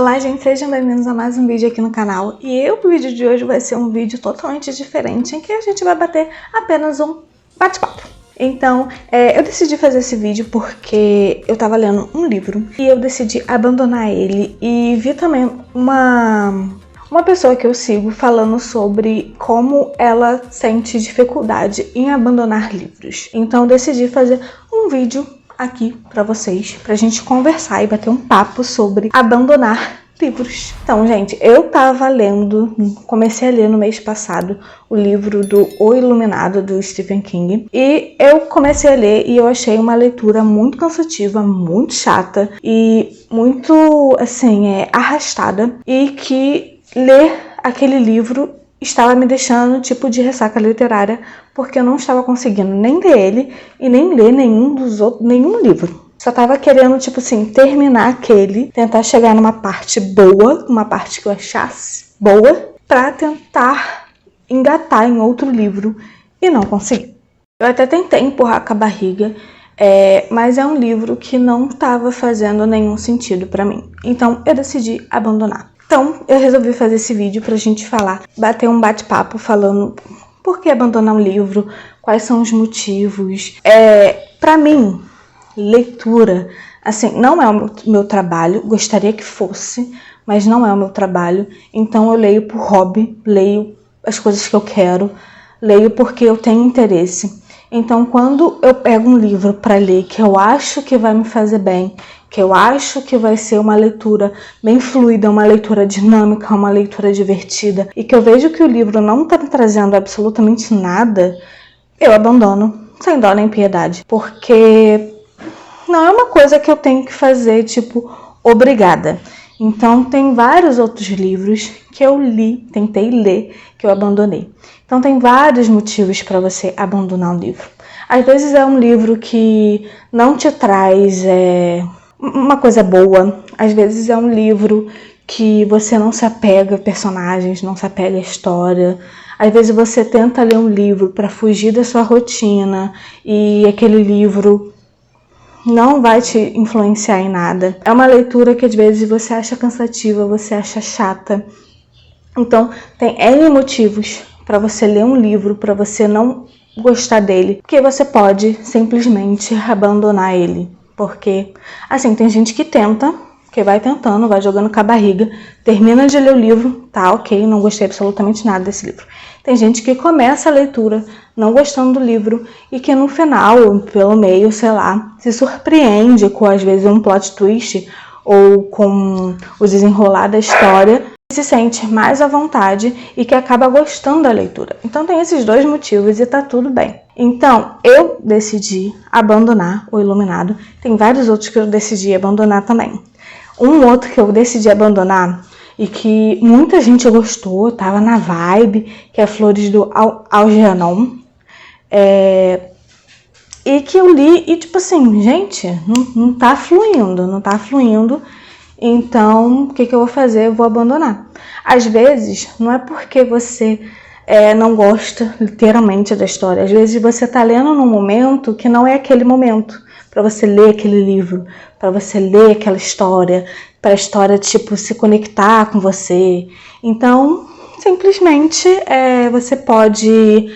Olá gente, sejam bem-vindos a mais um vídeo aqui no canal. E o vídeo de hoje vai ser um vídeo totalmente diferente, em que a gente vai bater apenas um bate-papo. Então, eu decidi fazer esse vídeo porque eu tava lendo um livro e eu decidi abandonar ele. E vi também uma pessoa que eu sigo falando sobre como ela sente dificuldade em abandonar livros. Então eu decidi fazer um vídeo aqui pra vocês, pra gente conversar e bater um papo sobre abandonar livros. Então, gente, eu tava lendo, comecei a ler no mês passado o livro do O Iluminado, do Stephen King, e eu comecei a ler e eu achei uma leitura muito cansativa, muito chata e muito, assim, arrastada, e que ler aquele livro estava me deixando tipo de ressaca literária, porque eu não estava conseguindo nem ler ele e nem ler nenhum livro. Só tava querendo, tipo assim, terminar aquele, tentar chegar numa parte boa, uma parte que eu achasse boa, pra tentar engatar em outro livro e não consegui. Eu até tentei empurrar com a barriga, mas é um livro que não estava fazendo nenhum sentido pra mim. Então eu decidi abandonar. Então, eu resolvi fazer esse vídeo pra gente falar, bater um bate-papo falando por que abandonar um livro, quais são os motivos. Pra mim, leitura, assim, não é o meu trabalho, gostaria que fosse, mas não é o meu trabalho. Então eu leio por hobby, leio as coisas que eu quero, leio porque eu tenho interesse. Então, quando eu pego um livro para ler que eu acho que vai me fazer bem, que eu acho que vai ser uma leitura bem fluida, uma leitura dinâmica, uma leitura divertida, e que eu vejo que o livro não está me trazendo absolutamente nada, eu abandono, sem dó nem piedade. Porque não é uma coisa que eu tenho que fazer, tipo, obrigada. Então, tem vários outros livros que eu li, tentei ler, que eu abandonei. Então, tem vários motivos para você abandonar um livro. Às vezes é um livro que não te traz uma coisa boa. Às vezes é um livro que você não se apega a personagens, não se apega à história. Às vezes você tenta ler um livro para fugir da sua rotina e aquele livro não vai te influenciar em nada. É uma leitura que às vezes você acha cansativa, você acha chata. Então, tem N motivos para você ler um livro, para você não gostar dele, porque você pode simplesmente abandonar ele. Porque, assim, tem gente que tenta, que vai tentando, vai jogando com a barriga, termina de ler o livro, tá, ok, não gostei absolutamente nada desse livro. Tem gente que começa a leitura não gostando do livro e que no final, pelo meio, sei lá, se surpreende com, às vezes, um plot twist ou com o desenrolar da história, se sente mais à vontade e que acaba gostando da leitura. Então tem esses dois motivos e tá tudo bem. Então eu decidi abandonar O Iluminado. Tem vários outros que eu decidi abandonar também. Um outro que eu decidi abandonar e que muita gente gostou, tava na vibe, que é Flores do Algernon. E que eu li e tipo assim, gente, não tá fluindo. Então, o que eu vou fazer? Eu vou abandonar. Às vezes, não é porque você não gosta literalmente da história. Às vezes você tá lendo num momento que não é aquele momento para você ler aquele livro, para você ler aquela história, para a história tipo se conectar com você. Então, simplesmente você pode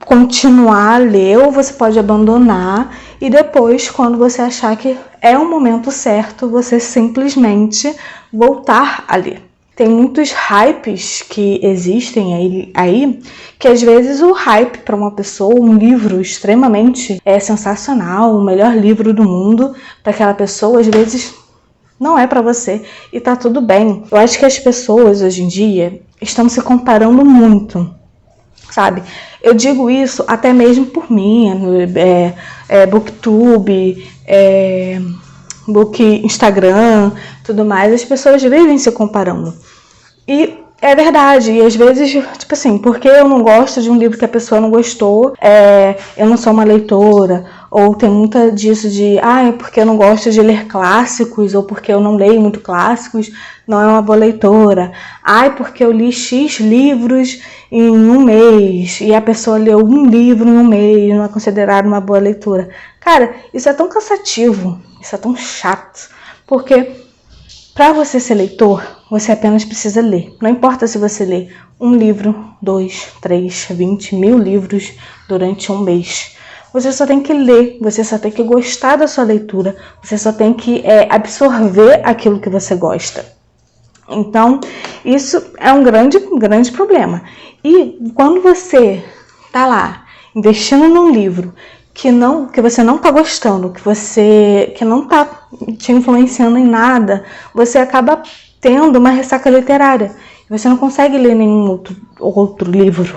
continuar a ler ou você pode abandonar e depois, quando você achar que é o momento certo, você simplesmente voltar a ler. Tem muitos hypes que existem aí que às vezes o hype para uma pessoa, um livro extremamente sensacional, o melhor livro do mundo, para aquela pessoa, às vezes não é para você e tá tudo bem. Eu acho que as pessoas hoje em dia estão se comparando muito, sabe? Eu digo isso até mesmo por mim, Booktube, Book Instagram, tudo mais. As pessoas vivem se comparando. E é verdade, e às vezes, tipo assim, porque eu não gosto de um livro que a pessoa não gostou, eu não sou uma leitora, ou tem muita disso de, porque eu não gosto de ler clássicos, ou porque eu não leio muito clássicos, não é uma boa leitora. Porque eu li X livros em um mês, e a pessoa leu um livro em um mês, não é considerado uma boa leitura. Cara, isso é tão cansativo, isso é tão chato, porque Para você ser leitor, você apenas precisa ler. Não importa se você lê um livro, 2, 3, 20 mil livros durante um mês. Você só tem que ler, você só tem que gostar da sua leitura, você só tem que absorver aquilo que você gosta. Então, isso é um grande problema. E quando você está lá investindo num livro que você não está gostando, que não está te influenciando em nada, você acaba tendo uma ressaca literária. Você não consegue ler nenhum outro livro.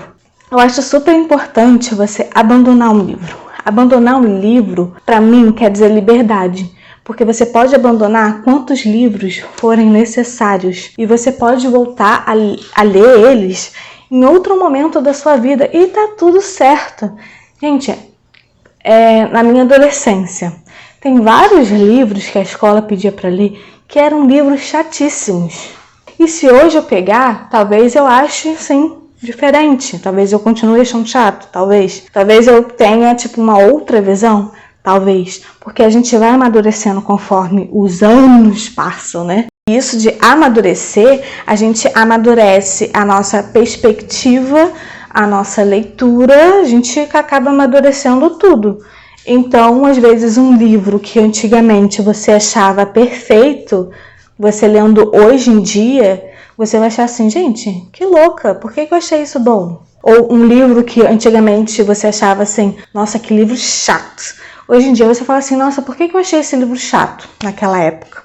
Eu acho super importante você abandonar um livro. Abandonar um livro, para mim, quer dizer liberdade. Porque você pode abandonar quantos livros forem necessários. E você pode voltar a ler eles em outro momento da sua vida. E tá tudo certo. Gente, na minha adolescência, tem vários livros que a escola pedia para ler que eram livros chatíssimos. E se hoje eu pegar, talvez eu ache, sim, diferente. Talvez eu continue achando chato, talvez. Talvez eu tenha, uma outra visão, talvez. Porque a gente vai amadurecendo conforme os anos passam, né? E isso de amadurecer, a gente amadurece a nossa perspectiva, a nossa leitura, a gente acaba amadurecendo tudo. Então, às vezes, um livro que antigamente você achava perfeito, você lendo hoje em dia, você vai achar assim, gente, que louca, por que eu achei isso bom? Ou um livro que antigamente você achava assim, nossa, que livro chato. Hoje em dia você fala assim, nossa, por que eu achei esse livro chato naquela época?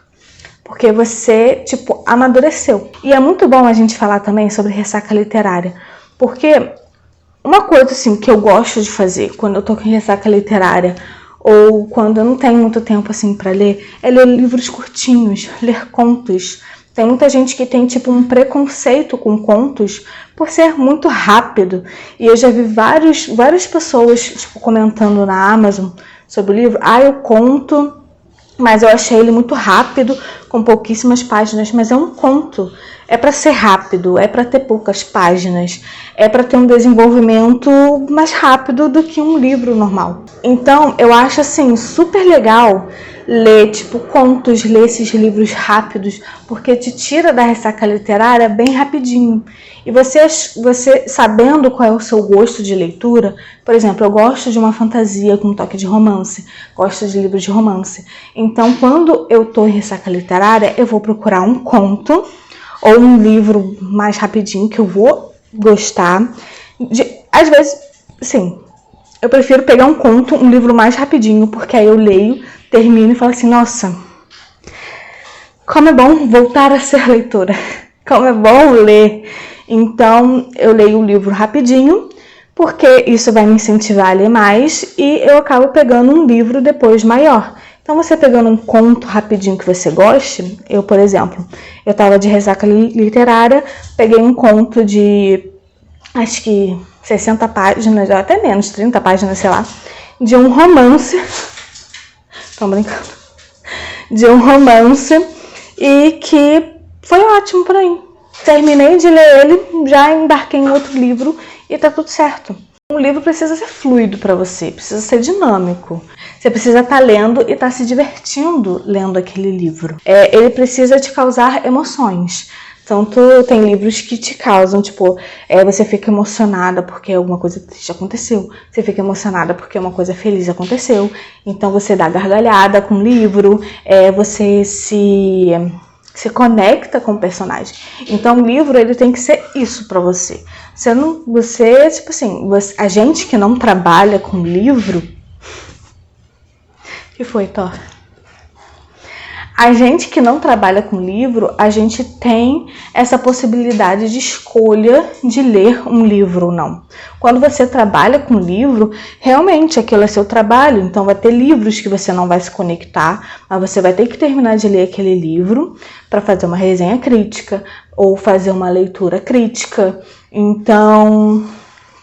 Porque você, amadureceu. E é muito bom a gente falar também sobre ressaca literária, porque uma coisa assim que eu gosto de fazer quando eu tô com ressaca literária ou quando eu não tenho muito tempo assim para ler, é ler livros curtinhos, ler contos. Tem muita gente que tem um preconceito com contos por ser muito rápido. E eu já vi várias pessoas comentando na Amazon sobre o livro. Eu conto, mas eu achei ele muito rápido, com pouquíssimas páginas. Mas é um conto. É para ser rápido, é para ter poucas páginas, é para ter um desenvolvimento mais rápido do que um livro normal. Então, eu acho assim super legal ler contos, ler esses livros rápidos, porque te tira da ressaca literária bem rapidinho. E você sabendo qual é o seu gosto de leitura, por exemplo, eu gosto de uma fantasia com um toque de romance, gosto de livros de romance. Então, quando eu tô em ressaca literária, eu vou procurar um conto ou um livro mais rapidinho que eu vou gostar. Às vezes, sim, eu prefiro pegar um conto, um livro mais rapidinho, porque aí eu leio, termino e falo assim, nossa, como é bom voltar a ser leitora, como é bom ler. Então, eu leio o livro rapidinho, porque isso vai me incentivar a ler mais, e eu acabo pegando um livro depois maior. Então, você pegando um conto rapidinho que você goste, eu, por exemplo, eu estava de ressaca literária, peguei um conto de, acho que 60 páginas, ou até menos, 30 páginas, sei lá, de um romance, estão brincando, de um romance, e que foi ótimo pra mim. Terminei de ler ele, já embarquei em outro livro e tá tudo certo. Um livro precisa ser fluido para você, precisa ser dinâmico. Você precisa estar lendo e estar se divertindo lendo aquele livro. Ele precisa te causar emoções. Tanto tem livros que te causam, você fica emocionada porque alguma coisa triste aconteceu. Você fica emocionada porque uma coisa feliz aconteceu. Então você dá gargalhada com o livro, você se conecta com o personagem. Então o livro ele tem que ser isso pra você. A gente que não trabalha com livro... O que foi, Thor? A gente que não trabalha com livro, a gente tem essa possibilidade de escolha de ler um livro ou não. Quando você trabalha com livro, realmente aquilo é seu trabalho. Então vai ter livros que você não vai se conectar, mas você vai ter que terminar de ler aquele livro para fazer uma resenha crítica ou fazer uma leitura crítica. Então,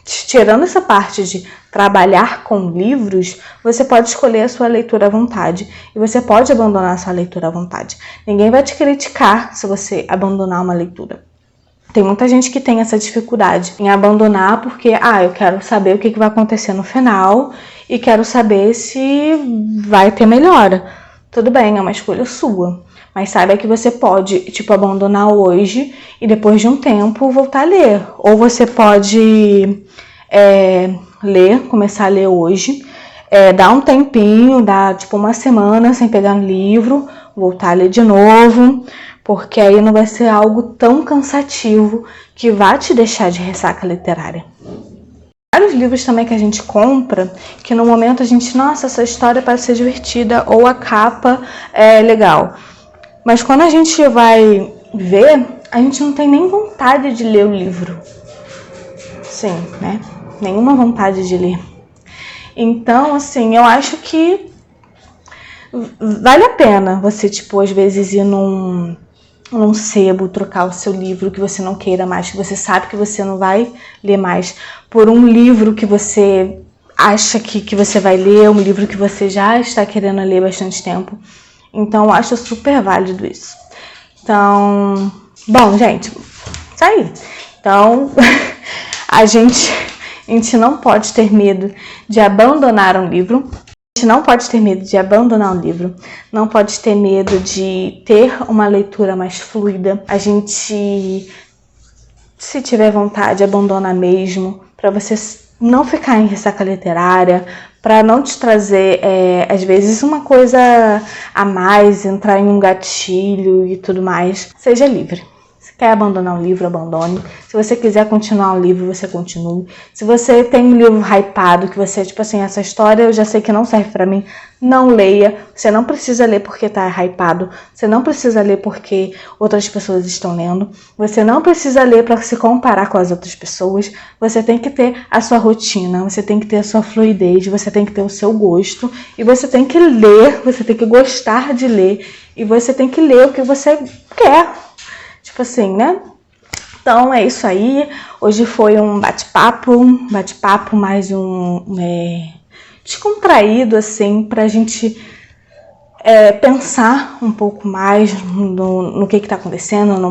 tirando essa parte de trabalhar com livros, você pode escolher a sua leitura à vontade e você pode abandonar a sua leitura à vontade. Ninguém vai te criticar se você abandonar uma leitura. Tem muita gente que tem essa dificuldade em abandonar porque, eu quero saber o que vai acontecer no final e quero saber se vai ter melhora. Tudo bem, é uma escolha sua. Mas saiba que você pode, tipo, abandonar hoje e depois de um tempo voltar a ler. Ou você pode começar a ler hoje, dar um tempinho, dar tipo uma semana sem pegar no livro, voltar a ler de novo, porque aí não vai ser algo tão cansativo que vai te deixar de ressaca literária. Vários livros também que a gente compra, que no momento a gente, nossa, essa história parece ser divertida, ou a capa é legal. Mas quando a gente vai ver, a gente não tem nem vontade de ler o livro. Sim, né? Nenhuma vontade de ler. Então, assim, eu acho que vale a pena você, tipo, às vezes ir num sebo, trocar o seu livro que você não queira mais, que você sabe que você não vai ler mais, por um livro que você acha que você vai ler, um livro que você já está querendo ler há bastante tempo. Então, eu acho super válido isso. Então, bom, gente, isso aí. Então, a gente não pode ter medo de abandonar um livro. A gente não pode ter medo de abandonar um livro. Não pode ter medo de ter uma leitura mais fluida. A gente, se tiver vontade, abandona mesmo, para você não ficar em ressaca literária, para não te trazer, às vezes, uma coisa a mais, entrar em um gatilho e tudo mais. Seja livre. Se quer abandonar um livro, abandone. Se você quiser continuar um livro, você continue. Se você tem um livro hypado, que você, tipo assim, essa história eu já sei que não serve pra mim, não leia. Você não precisa ler porque tá hypado. Você não precisa ler porque outras pessoas estão lendo. Você não precisa ler para se comparar com as outras pessoas. Você tem que ter a sua rotina, você tem que ter a sua fluidez, você tem que ter o seu gosto. E você tem que ler, você tem que gostar de ler. E você tem que ler o que você quer. Tipo assim, né? Então é isso aí. Hoje foi um bate-papo mais descontraído, assim, pra gente pensar um pouco mais no que tá acontecendo no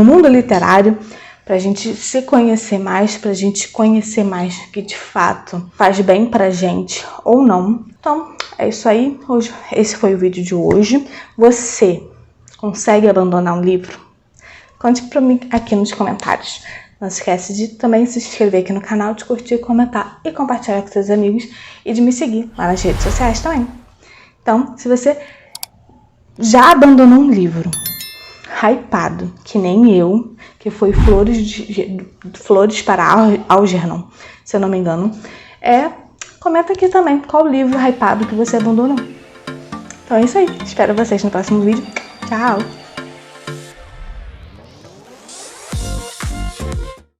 mundo literário, pra gente se conhecer mais, pra gente conhecer mais o que de fato faz bem pra gente ou não. Então, é isso aí. Esse foi o vídeo de hoje. Você consegue abandonar um livro? Conte pra mim aqui nos comentários. Não se esquece de também se inscrever aqui no canal, de curtir, comentar e compartilhar com seus amigos e de me seguir lá nas redes sociais também. Então, se você já abandonou um livro hypado, que nem eu, que foi Flores para Algernon, se eu não me engano, comenta aqui também qual livro hypado que você abandonou. Então é isso aí. Espero vocês no próximo vídeo. Tchau!